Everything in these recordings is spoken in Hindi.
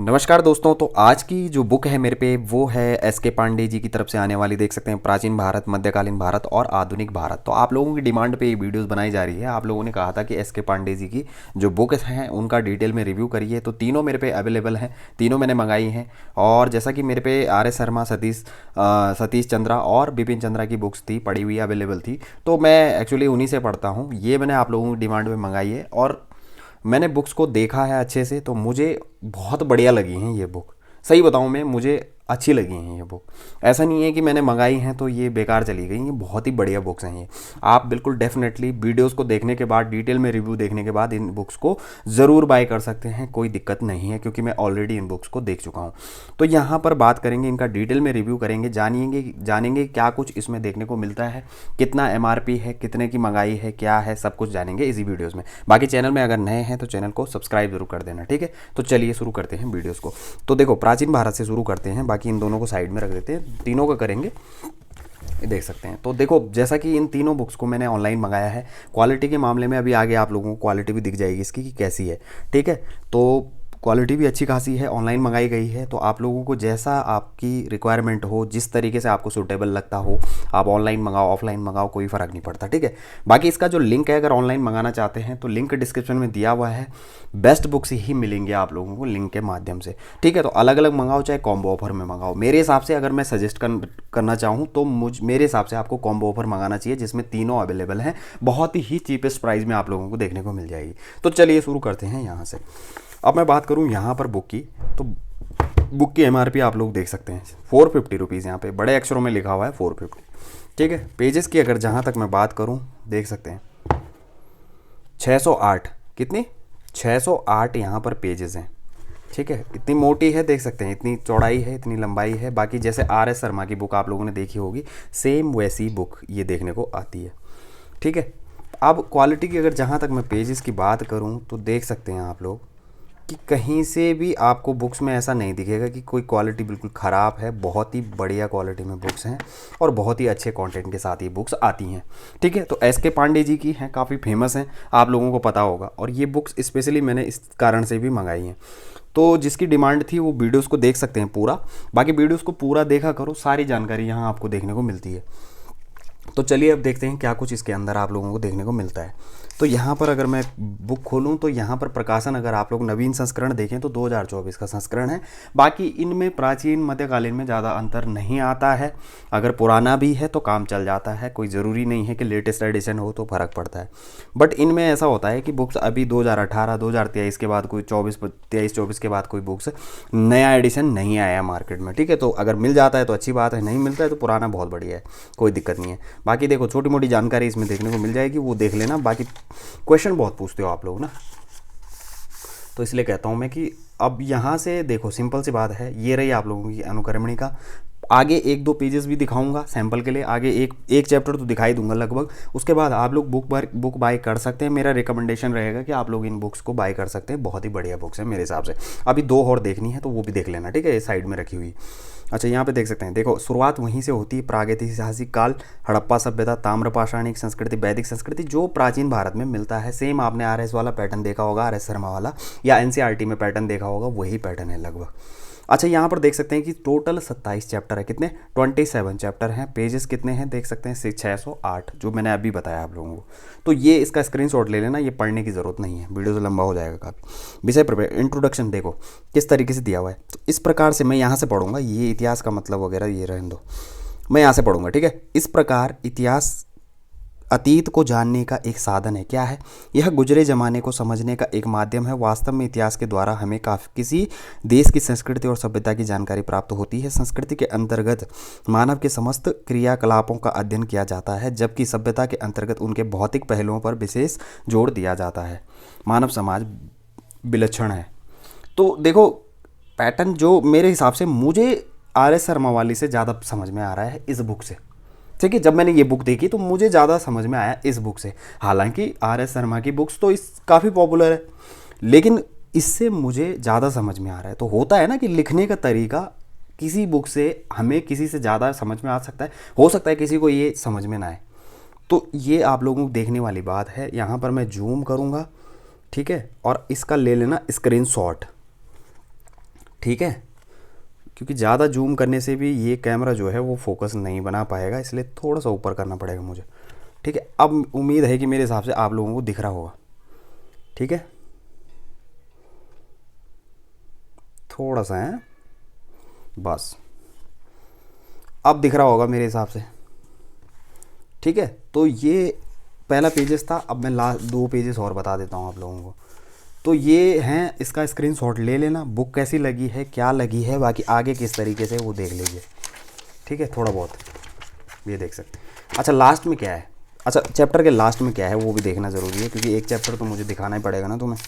नमस्कार दोस्तों। तो आज की जो बुक है मेरे पे वो है एस के पांडे जी की तरफ से आने वाली, देख सकते हैं, प्राचीन भारत, मध्यकालीन भारत और आधुनिक भारत। तो आप लोगों की डिमांड पे ये वीडियोस बनाई जा रही है। आप लोगों ने कहा था कि एस के पांडे जी की जो बुक हैं उनका डिटेल में रिव्यू करिए, तो तीनों मेरे पे अवेलेबल हैं, तीनों मैंने मंगाई हैं। और जैसा कि मेरे पे आर एस शर्मा, सतीश चंद्रा और बिपिन चंद्रा की बुक्स थी, पड़ी हुई अवेलेबल थी, तो मैं एक्चुअली उन्हीं से पढ़ता हूँ। ये मैंने आप लोगों की डिमांड में मंगाई है और मैंने बुक्स को देखा है अच्छे से, तो मुझे बहुत बढ़िया लगी हैं ये बुक। सही बताऊं, मैं मुझे अच्छी लगी हैं ये बुक। ऐसा नहीं है कि मैंने मंगाई हैं तो ये बेकार चली गई, ये बहुत ही बढ़िया बुक्स हैं ये। आप बिल्कुल डेफिनेटली वीडियोस को देखने के बाद, डिटेल में रिव्यू देखने के बाद इन बुक्स को ज़रूर बाय कर सकते हैं, कोई दिक्कत नहीं है, क्योंकि मैं ऑलरेडी इन बुक्स को देख चुका हूँ। तो यहाँ पर बात करेंगे, इनका डिटेल में रिव्यू करेंगे, जानेंगे क्या कुछ इसमें देखने को मिलता है, कितना एमआरपी है, कितने की मंगाई है, क्या है, सब कुछ जानेंगे इसी वीडियोज़ में। बाकी चैनल में अगर नए हैं तो चैनल को सब्सक्राइब जरूर कर देना, ठीक है। तो चलिए शुरू करते हैं वीडियोज़ को। तो देखो, प्राचीन भारत से शुरू करते हैं, बाकी इन दोनों को साइड में रख देते हैं, तीनों का करेंगे। देख सकते हैं, तो देखो, जैसा कि इन तीनों बुक्स को मैंने ऑनलाइन मंगाया है, क्वालिटी के मामले में अभी आगे आप लोगों को क्वालिटी भी दिख जाएगी इसकी कि कैसी है, ठीक है। तो क्वालिटी भी अच्छी खासी है, ऑनलाइन मंगाई गई है। तो आप लोगों को जैसा आपकी रिक्वायरमेंट हो, जिस तरीके से आपको सूटेबल लगता हो, आप ऑनलाइन मंगाओ, ऑफलाइन मंगाओ, कोई फ़र्क नहीं पड़ता, ठीक है। बाकी इसका जो लिंक है, अगर ऑनलाइन मंगाना चाहते हैं तो लिंक डिस्क्रिप्शन में दिया हुआ है। बेस्ट बुक्स ही मिलेंगे आप लोगों को लिंक के माध्यम से, ठीक है। तो अलग अलग मंगाओ, चाहे कॉम्बो ऑफर में मंगाओ। मेरे हिसाब से अगर मैं सजेस्ट करना चाहूँ तो मेरे हिसाब से आपको कॉम्बो ऑफर मंगाना चाहिए, जिसमें तीनों अवेलेबल हैं, बहुत ही चीपेस्ट प्राइस में आप लोगों को देखने को मिल जाएगी। तो चलिए शुरू करते हैं यहाँ से। अब मैं बात करूं यहाँ पर बुक की, तो बुक की एमआरपी आप लोग देख सकते हैं 450 रुपीज़, यहाँ पे बड़े अक्षरों में लिखा हुआ है 450, ठीक है। पेजेस की अगर जहाँ तक मैं बात करूं, देख सकते हैं 608, कितनी 608 यहाँ पर पेजेस हैं, ठीक है। इतनी मोटी है, देख सकते हैं, इतनी चौड़ाई है, इतनी लंबाई है। बाकी जैसे आर एस शर्मा की बुक आप लोगों ने देखी होगी, सेम वैसी बुक ये देखने को आती है, ठीक है। अब क्वालिटी की अगर जहाँ तक मैं पेजेस की बात करूँ तो देख सकते हैं आप लोग कि कहीं से भी आपको बुक्स में ऐसा नहीं दिखेगा कि कोई क्वालिटी बिल्कुल ख़राब है। बहुत ही बढ़िया क्वालिटी में बुक्स हैं और बहुत ही अच्छे कंटेंट के साथ ये बुक्स आती हैं, ठीक है। तो एस के पांडे जी की हैं, काफ़ी फेमस हैं, आप लोगों को पता होगा। और ये बुक्स स्पेशली मैंने इस कारण से भी मंगाई हैं। तो जिसकी डिमांड थी वो वीडियोज़ को देख सकते हैं पूरा। बाकी वीडियोज़ को पूरा देखा करो, सारी जानकारी यहाँ आपको देखने को मिलती है। तो चलिए अब देखते हैं क्या कुछ इसके अंदर आप लोगों को देखने को मिलता है। तो यहाँ पर अगर मैं बुक खोलूँ तो यहाँ पर प्रकाशन, अगर आप लोग नवीन संस्करण देखें तो 2024 का संस्करण है। बाकी इनमें प्राचीन मध्यकालीन में ज़्यादा अंतर नहीं आता है। अगर पुराना भी है तो काम चल जाता है, कोई ज़रूरी नहीं है कि लेटेस्ट एडिशन हो तो फ़र्क पड़ता है। बट इनमें ऐसा होता है कि बुक्स अभी 2018, 2023 के बाद कोई 23-24 के बाद कोई बुक्स नया एडिशन नहीं आया मार्केट में, ठीक है। तो अगर मिल जाता है तो अच्छी बात है, नहीं मिलता है तो पुराना बहुत बढ़िया है, कोई दिक्कत नहीं है। बाकी देखो, छोटी मोटी जानकारी इसमें देखने को मिल जाएगी, वो देख लेना। बाकी क्वेश्चन बहुत पूछते हो आप लोग ना, तो इसलिए कहता हूँ मैं कि अब यहाँ से देखो, सिंपल सी बात है, ये रही आप लोगों की अनुक्रमणी का। आगे एक दो पेजेस भी दिखाऊंगा सैंपल के लिए, आगे एक चैप्टर तो दिखाई दूंगा लगभग। उसके बाद आप लोग बुक बाय कर सकते हैं। मेरा रिकमेंडेशन रहेगा कि आप लोग इन बुक्स को बाय कर सकते हैं, बहुत ही बढ़िया बुक्स है मेरे हिसाब से। अभी दो और देखनी है तो वो भी देख लेना, ठीक है, ये साइड में रखी हुई। अच्छा, यहाँ पे देख सकते हैं, देखो, शुरुआत वहीं से होती है, प्रागैतिहासिक काल, हड़प्पा सभ्यता, ताम्र पाषाणिक संस्कृति, वैदिक संस्कृति, जो प्राचीन भारत में मिलता है। सेम आपने आर एस वाला पैटर्न देखा होगा, आर एस शर्मा वाला, या एनसीईआरटी में पैटर्न देखा होगा, वही पैटर्न है लगभग। अच्छा, यहाँ पर देख सकते हैं कि टोटल 27 चैप्टर है, कितने 27 चैप्टर हैं। पेजेस कितने हैं देख सकते हैं, 608, जो मैंने अभी बताया आप लोगों को। तो ये इसका स्क्रीनशॉट ले लेना, ये पढ़ने की ज़रूरत नहीं है, वीडियो से लंबा हो जाएगा काफ़ी। विषय पर इंट्रोडक्शन देखो किस तरीके से दिया हुआ है। तो इस प्रकार से मैं यहाँ से पढ़ूंगा, ये इतिहास का मतलब वगैरह ये रहने दो, मैं यहाँ से पढ़ूंगा, ठीक है। इस प्रकार इतिहास अतीत को जानने का एक साधन है। क्या है? यह गुजरे ज़माने को समझने का एक माध्यम है। वास्तव में इतिहास के द्वारा हमें किसी देश की संस्कृति और सभ्यता की जानकारी प्राप्त होती है। संस्कृति के अंतर्गत मानव के समस्त क्रियाकलापों का अध्ययन किया जाता है, जबकि सभ्यता के अंतर्गत उनके भौतिक पहलुओं पर विशेष जोर दिया जाता है। मानव समाज विलक्षण है। तो देखो, पैटर्न जो मेरे हिसाब से मुझे आर एस शर्मा वाली से ज़्यादा समझ में आ रहा है इस बुक से, ठीक है। जब मैंने ये बुक देखी तो मुझे ज़्यादा समझ में आया इस बुक से। हालांकि आर एस शर्मा की बुक्स तो काफ़ी पॉपुलर है, लेकिन इससे मुझे ज़्यादा समझ में आ रहा है। तो होता है ना कि लिखने का तरीका किसी बुक से हमें किसी से ज़्यादा समझ में आ सकता है, हो सकता है किसी को ये समझ में ना आए। तो ये आप लोगों को देखने वाली बात है। यहाँ पर मैं जूम करूँगा, ठीक है, और इसका ले लेना स्क्रीनशॉट, ठीक है, क्योंकि ज़्यादा जूम करने से भी ये कैमरा जो है वो फोकस नहीं बना पाएगा, इसलिए थोड़ा सा ऊपर करना पड़ेगा मुझे। ठीक है, अब उम्मीद है कि मेरे हिसाब से आप लोगों को दिख रहा होगा। ठीक है, थोड़ा सा है बस, अब दिख रहा होगा मेरे हिसाब से। ठीक है, तो ये पहला पेजेस था। अब मैं लास्ट 2 पेजेस और बता देता हूँ आप लोगों को। तो ये हैं, इसका स्क्रीनशॉट ले लेना, बुक कैसी लगी है, क्या लगी है, बाकी आगे किस तरीके से वो देख लीजिए। ठीक है, थोड़ा बहुत ये देख सकते हैं। अच्छा, लास्ट में क्या है, अच्छा चैप्टर के लास्ट में क्या है वो भी देखना ज़रूरी है, क्योंकि एक चैप्टर तो मुझे दिखाना ही पड़ेगा ना तुम्हें।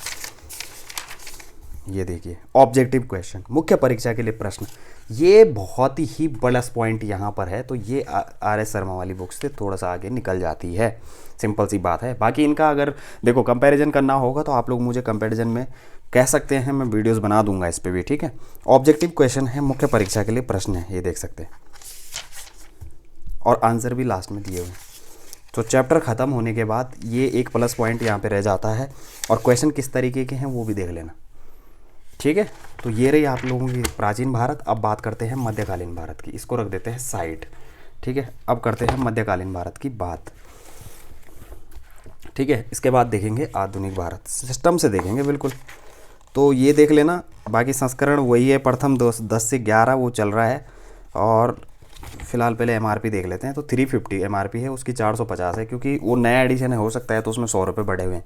ये देखिए, ऑब्जेक्टिव क्वेश्चन, मुख्य परीक्षा के लिए प्रश्न। ये बहुत ही प्लस पॉइंट यहाँ पर है। तो ये RS शर्मा वाली बुक से थोड़ा सा आगे निकल जाती है, सिंपल सी बात है। बाकी इनका अगर देखो कंपैरिजन करना होगा तो आप लोग मुझे कंपैरिजन में कह सकते हैं, मैं वीडियोस बना दूंगा इस पर भी। ठीक है, ऑब्जेक्टिव क्वेश्चन है, मुख्य परीक्षा के लिए प्रश्न है, ये देख सकते हैं, और आंसर भी लास्ट में दिए हुए हैं। तो चैप्टर ख़त्म होने के बाद ये एक प्लस पॉइंट यहाँ पे रह जाता है, और क्वेश्चन किस तरीके के हैं वो भी देख लेना। ठीक है, तो ये रही आप लोगों की प्राचीन भारत। अब बात करते हैं मध्यकालीन भारत की, इसको रख देते हैं साइड। ठीक है, अब करते हैं मध्यकालीन भारत की बात। ठीक है, इसके बाद देखेंगे आधुनिक भारत, सिस्टम से देखेंगे बिल्कुल। तो ये देख लेना, बाकी संस्करण वही है, प्रथम 10 से 11 वो चल रहा है। और फिलहाल पहले MRP देख लेते हैं। तो 350 MRP है, उसकी 450 है, क्योंकि वो नया एडिशन है, हो सकता है तो उसमें 100 रुपये बढ़े हुए हैं।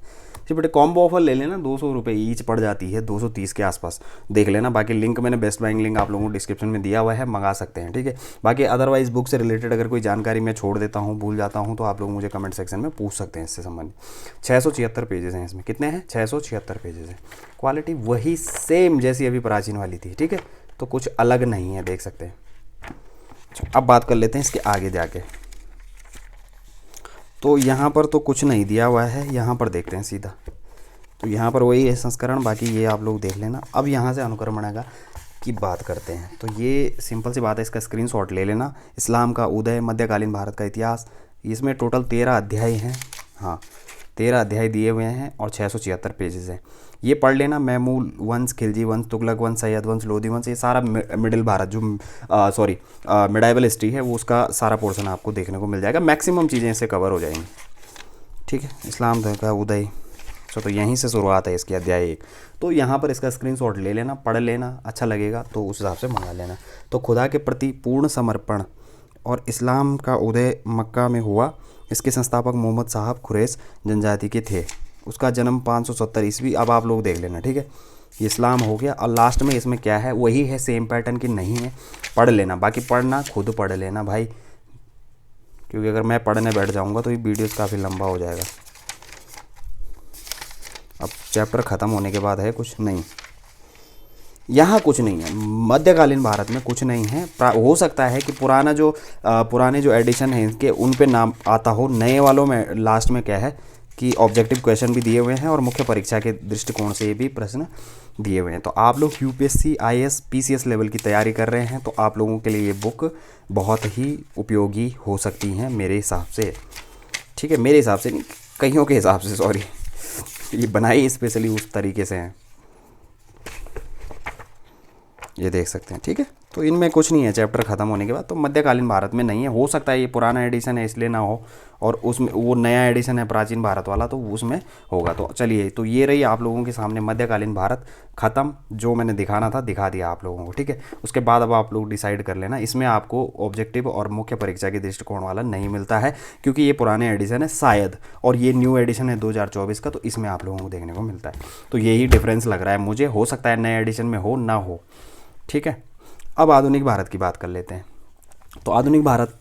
जी बेटे, कॉम्बो ऑफर ले लेना, 200 रुपये ईच पड़ जाती है, 230 के आसपास देख लेना। बाकी लिंक मैंने बेस्ट बाइंग लिंक आप लोगों को डिस्क्रिप्शन में दिया हुआ है, मंगा सकते हैं। ठीक है, बाकी अदरवाइज बुक से रिलेटेड अगर कोई जानकारी मैं छोड़ देता हूँ, भूल जाता हूँ, तो आप लोग मुझे कमेंट सेक्शन में पूछ सकते हैं इससे संबंधित। 676 पेजेस हैं इसमें, कितने हैं, 676 पेजेस हैं। क्वालिटी वही सेम जैसी अभी प्राचीन वाली थी। ठीक है, तो कुछ अलग नहीं है, देख सकते हैं। अब बात कर लेते हैं इसके आगे जाके। तो यहाँ पर तो कुछ नहीं दिया हुआ है, यहाँ पर देखते हैं सीधा। तो यहाँ पर वही है संस्करण, बाकी ये आप लोग देख लेना। अब यहाँ से अनुक्रमणिका की बात करते हैं। तो ये सिंपल सी बात है, इसका स्क्रीनशॉट ले लेना। इस्लाम का उदय, मध्यकालीन भारत का इतिहास, इसमें टोटल 13 अध्याय हैं। हाँ, 13 अध्याय दिए हुए हैं और 676 पेजेस हैं। ये पढ़ लेना। मैमूल वंश, खिलजी वंश, तुगलक वंश, सैयद वंश, लोधी वंश, ये सारा मिडिल भारत जो मिडाइवल हिस्ट्री है वो उसका सारा पोर्शन आपको देखने को मिल जाएगा। मैक्सिमम चीज़ें इससे कवर हो जाएंगी। ठीक है, इस्लाम का उदय, तो यहीं से शुरुआत है इसकी, अध्याय 1। तो यहाँ पर इसका स्क्रीनशॉट ले लेना, पढ़ लेना, अच्छा लगेगा तो उस हिसाब से मंगा लेना। तो खुदा के प्रति पूर्ण समर्पण और इस्लाम का उदय मक्का में हुआ। इसके संस्थापक मोहम्मद साहब कुरैश जनजाति के थे। उसका जन्म 570 ईस्वी। अब आप लोग देख लेना। ठीक है, ये इस्लाम हो गया, और लास्ट में इसमें क्या है वही है, सेम पैटर्न की नहीं है, पढ़ लेना। बाकी पढ़ना खुद पढ़ लेना भाई, क्योंकि अगर मैं पढ़ने बैठ जाऊँगा तो ये वीडियोस काफ़ी लंबा हो जाएगा। अब चैप्टर ख़त्म होने के बाद है कुछ नहीं, यहाँ कुछ नहीं है, मध्यकालीन भारत में कुछ नहीं है। हो सकता है कि पुराने जो एडिशन हैं इनके उन पे नाम आता हो, नए वालों में लास्ट में क्या है कि ऑब्जेक्टिव क्वेश्चन भी दिए हुए हैं और मुख्य परीक्षा के दृष्टिकोण से भी प्रश्न दिए हुए हैं। तो आप लोग UPSC IAS PCS लेवल की तैयारी कर रहे हैं तो आप लोगों के लिए ये बुक बहुत ही उपयोगी हो सकती हैं मेरे हिसाब से। ठीक है, मेरे हिसाब से नहीं, कईयों के हिसाब से, सॉरी, ये बनाई स्पेशली उस तरीके से हैं, ये देख सकते हैं। ठीक है, तो इनमें कुछ नहीं है चैप्टर ख़त्म होने के बाद। तो मध्यकालीन भारत में नहीं है, हो सकता है ये पुराना एडिशन है इसलिए ना हो, और उसमें वो नया एडिशन है प्राचीन भारत वाला तो उसमें होगा। तो चलिए, तो ये रही आप लोगों के सामने मध्यकालीन भारत ख़त्म, जो मैंने दिखाना था दिखा दिया आप लोगों को। ठीक है, उसके बाद अब आप लोग डिसाइड कर लेना। इसमें आपको ऑब्जेक्टिव और मुख्य परीक्षा के दृष्टिकोण वाला नहीं मिलता है, क्योंकि ये पुराने एडिशन है शायद, और ये न्यू एडिशन है 2024 का, तो इसमें आप लोगों को देखने को मिलता है। तो यही डिफरेंस लग रहा है मुझे, हो सकता है नए एडिशन में हो ना हो। ठीक है, अब आधुनिक भारत की बात कर लेते हैं। तो आधुनिक भारत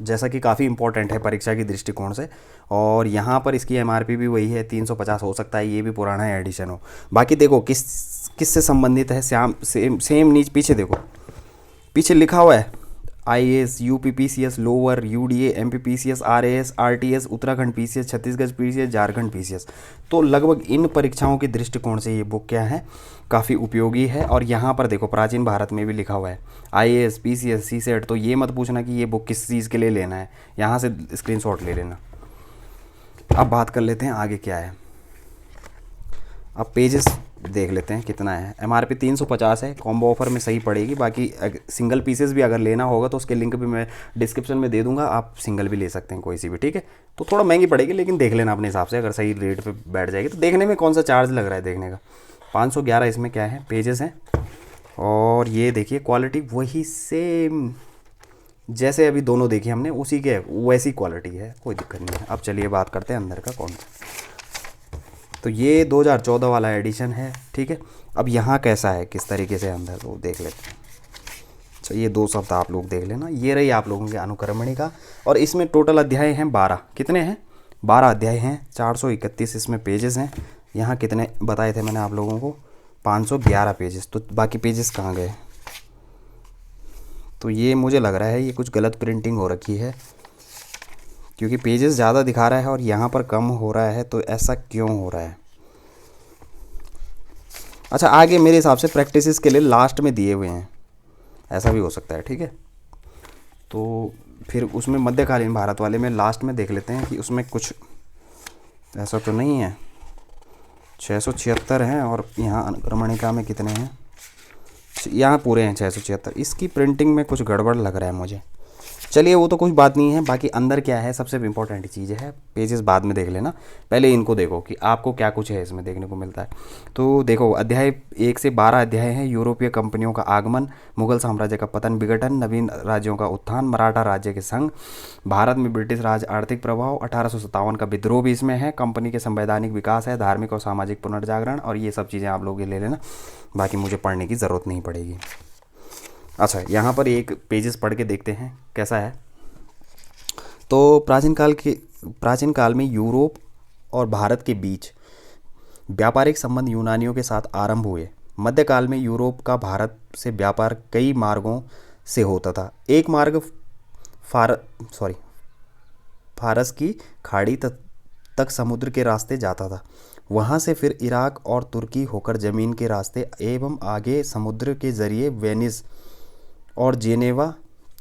जैसा कि काफ़ी इंपॉर्टेंट है परीक्षा की दृष्टिकोण से, और यहाँ पर इसकी MRP भी वही है 350। हो सकता है ये भी पुराना एडिशन हो। बाकी देखो किससे संबंधित है, सेम नीचे पीछे देखो, पीछे लिखा हुआ है IAS, UP PCS, lower, UDA, MP PCS, RAS, RTS, Uttarakhand PCS, Chhattisgarh PCS, Jharkhand PCS। तो लगभग इन परीक्षाओं के दृष्टिकोण से ये बुक क्या है, काफ़ी उपयोगी है। और यहाँ पर देखो प्राचीन भारत में भी लिखा हुआ है IAS, PCS, CSET। तो ये मत पूछना कि ये बुक किस चीज़ के लिए लेना है, यहाँ से स्क्रीनशॉट ले लेना। अब बात कर लेते हैं आगे क्या है। अब पेजेस देख लेते हैं कितना है। MRP 350 है, कॉम्बो ऑफर में सही पड़ेगी। बाकी सिंगल पीसेस भी अगर लेना होगा तो उसके लिंक भी मैं डिस्क्रिप्शन में दे दूंगा, आप सिंगल भी ले सकते हैं कोई सी भी, ठीक है। तो थोड़ा महंगी पड़ेगी लेकिन देख लेना अपने हिसाब से, अगर सही रेट पे बैठ जाएगी तो। देखने में कौन सा चार्ज लग रहा है देखने का। 511 इसमें क्या है, पेजेस हैं। और ये देखिए क्वालिटी वही सेम जैसे अभी दोनों देखी हमने, उसी के वैसी क्वालिटी है, कोई दिक्कत नहीं है। अब चलिए बात करते हैं अंदर का कौन सा। तो ये 2014 वाला एडिशन है, ठीक है। अब यहाँ कैसा है, किस तरीके से अंदर, वो देख लेते हैं। अच्छा ये 2 शब्द आप लोग देख लेना। ये रही आप लोगों के अनुक्रमणी का। और इसमें टोटल अध्याय हैं 12। कितने हैं, 12 अध्याय हैं, 431 इसमें पेजेस हैं। यहाँ कितने बताए थे मैंने आप लोगों को, 511 पेजेस। तो बाकी पेजेस कहाँ गए। तो ये मुझे लग रहा है ये कुछ गलत प्रिंटिंग हो रखी है, क्योंकि पेजेस ज़्यादा दिखा रहा है और यहाँ पर कम हो रहा है। तो ऐसा क्यों हो रहा है। अच्छा आगे मेरे हिसाब से प्रैक्टिसेस के लिए लास्ट में दिए हुए हैं, ऐसा भी हो सकता है, ठीक है। तो फिर उसमें मध्यकालीन भारत वाले में लास्ट में देख लेते हैं कि उसमें कुछ ऐसा तो नहीं है। 676 हैं और यहाँ अनुक्रमणिका में कितने हैं, यहाँ पूरे हैं 676। इसकी प्रिंटिंग में कुछ गड़बड़ लग रहा है मुझे। चलिए वो तो कोई बात नहीं है। बाकी अंदर क्या है सबसे इम्पोर्टेंट चीज़ है, पेजेस बाद में देख लेना, पहले इनको देखो कि आपको क्या कुछ है इसमें देखने को मिलता है। तो देखो अध्याय 1 से 12 अध्याय हैं। यूरोपीय कंपनियों का आगमन, मुगल साम्राज्य का पतन विघटन, नवीन राज्यों का उत्थान, मराठा राज्य के संग, भारत में ब्रिटिश राज, आर्थिक प्रभाव, 1857 का विद्रोह भी इसमें है, कंपनी के संवैधानिक विकास है, धार्मिक और सामाजिक पुनर्जागरण, और ये सब चीज़ें आप लोग ले लेना, बाकी मुझे पढ़ने की ज़रूरत नहीं पड़ेगी। अच्छा यहाँ पर एक पेजेस पढ़ के देखते हैं कैसा है। तो प्राचीन काल में यूरोप और भारत के बीच व्यापारिक संबंध यूनानियों के साथ आरंभ हुए। मध्यकाल में यूरोप का भारत से व्यापार कई मार्गों से होता था। एक मार्ग फारस की खाड़ी तक समुद्र के रास्ते जाता था। वहाँ से फिर इराक और तुर्की होकर ज़मीन के रास्ते एवं आगे समुद्र के ज़रिए वेनिस और जेनेवा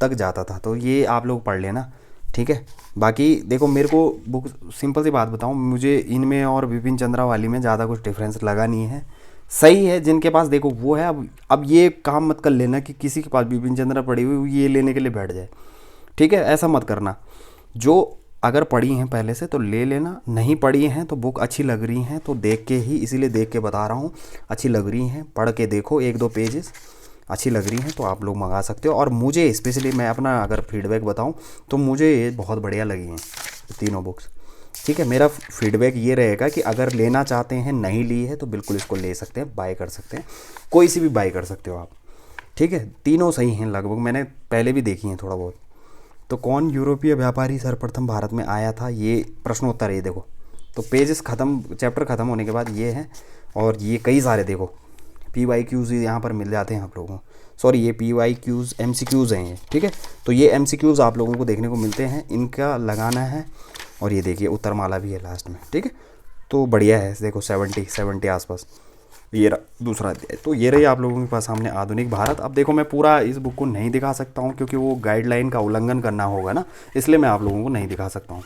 तक जाता था। तो ये आप लोग पढ़ लेना, ठीक है। बाकी देखो मेरे को बुक, सिंपल सी बात बताऊं, मुझे इनमें और विपिन चंद्रा वाली में ज़्यादा कुछ डिफरेंस लगा नहीं है। सही है जिनके पास देखो वो है। अब ये काम मत कर लेना कि किसी के पास विपिन चंद्रा पड़ी हुई ये लेने के लिए बैठ जाए, ठीक है। ऐसा मत करना। जो अगर पढ़ी हैं पहले से तो ले लेना, नहीं पढ़ी हैं तो बुक अच्छी लग रही हैं तो देख के ही, इसीलिए देख के बता रहा हूँ, अच्छी लग रही हैं पढ़ के देखो, 1-2 पेजेस अच्छी लग रही हैं तो आप लोग मंगा सकते हो। और मुझे स्पेशली मैं अपना अगर फीडबैक बताऊं तो मुझे ये बहुत बढ़िया लगी हैं तीनों बुक्स, ठीक है। मेरा फीडबैक ये रहेगा कि अगर लेना चाहते हैं, नहीं ली है तो बिल्कुल इसको ले सकते हैं, बाय कर सकते हैं, कोई सी भी बाय कर सकते हो आप, ठीक है। तीनों सही हैं लगभग, मैंने पहले भी देखी हैं थोड़ा बहुत। तो कौन यूरोपीय व्यापारी सर्वप्रथम भारत में आया था, ये प्रश्नोत्तर है। देखो तो पेजेस ख़त्म, चैप्टर ख़त्म होने के बाद ये है, और ये कई सारे देखो PYQs यहाँ पर मिल जाते हैं आप लोगों को। सॉरी ये PYQs MCQs हैं ये, ठीक है। तो ये MCQs आप लोगों को देखने को मिलते हैं, इनका लगाना है। और ये देखिए उत्तरमाला भी है लास्ट में, ठीक है। तो बढ़िया है, देखो 70 आसपास ये दूसरा अध्याय। तो ये रही आप लोगों के पास सामने आधुनिक भारत। अब देखो मैं पूरा इस बुक को नहीं दिखा सकता हूँ क्योंकि वो गाइडलाइन का उल्लंघन करना होगा ना, इसलिए मैं आप लोगों को नहीं दिखा सकता हूँ,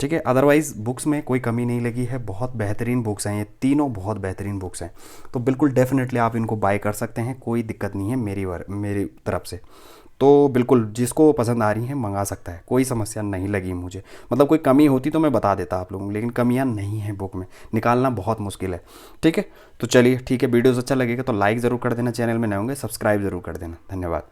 ठीक है। अदरवाइज़ बुक्स में कोई कमी नहीं लगी है, बहुत बेहतरीन बुक्स हैं ये तीनों, बहुत बेहतरीन बुक्स हैं। तो बिल्कुल डेफिनेटली आप इनको बाय कर सकते हैं, कोई दिक्कत नहीं है मेरी तरफ से। तो बिल्कुल जिसको पसंद आ रही हैं मंगा सकता है, कोई समस्या नहीं लगी मुझे। मतलब कोई कमी होती तो मैं बता देता आप लोगों को, लेकिन कमियां नहीं हैं बुक में, निकालना बहुत मुश्किल है, ठीक है। तो चलिए ठीक है, वीडियोज़ अच्छा लगेगा तो लाइक ज़रूर कर देना, चैनल में नए होंगे सब्सक्राइब ज़रूर कर देना। धन्यवाद।